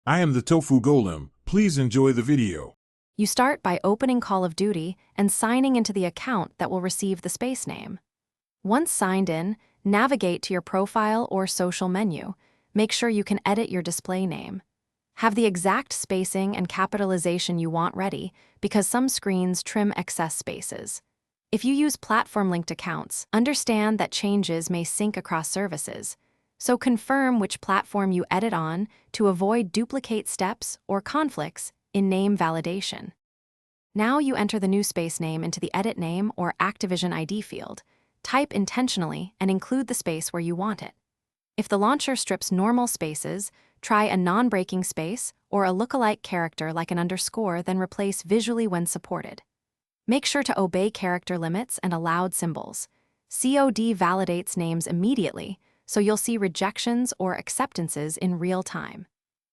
I am the Tofu Golem. Please enjoy the video. You start by opening Call of Duty and signing into the account that will receive the space name. Once signed in, navigate to your profile or social menu. Make sure you can edit your display name. Have the exact spacing and capitalization you want ready, because some screens trim excess spaces. If you use platform-linked accounts, understand that changes may sync across services, so confirm which platform you edit on to avoid duplicate steps or conflicts in name validation. Now you enter the new space name into the Edit Name or Activision ID field. Type intentionally and include the space where you want it. If the launcher strips normal spaces, try a non-breaking space or a lookalike character like an underscore, then replace visually when supported. Make sure to obey character limits and allowed symbols. COD validates names immediately, so you'll see rejections or acceptances in real time.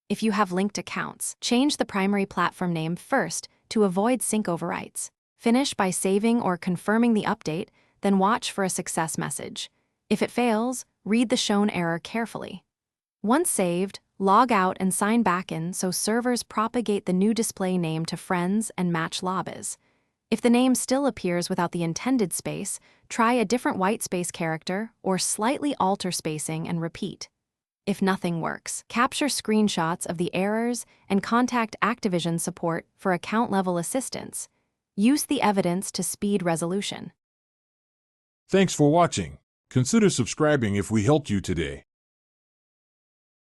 If you have linked accounts, change the primary platform name first to avoid sync overwrites. Finish by saving or confirming the update, then watch for a success message. If it fails, read the shown error carefully. Once saved, log out and sign back in so servers propagate the new display name to friends and match lobbies. If the name still appears without the intended space, try a different whitespace character or slightly alter spacing and repeat. If nothing works, capture screenshots of the errors and contact Activision support for account-level assistance. Use the evidence to speed resolution. Thanks for watching. Consider subscribing if we helped you today.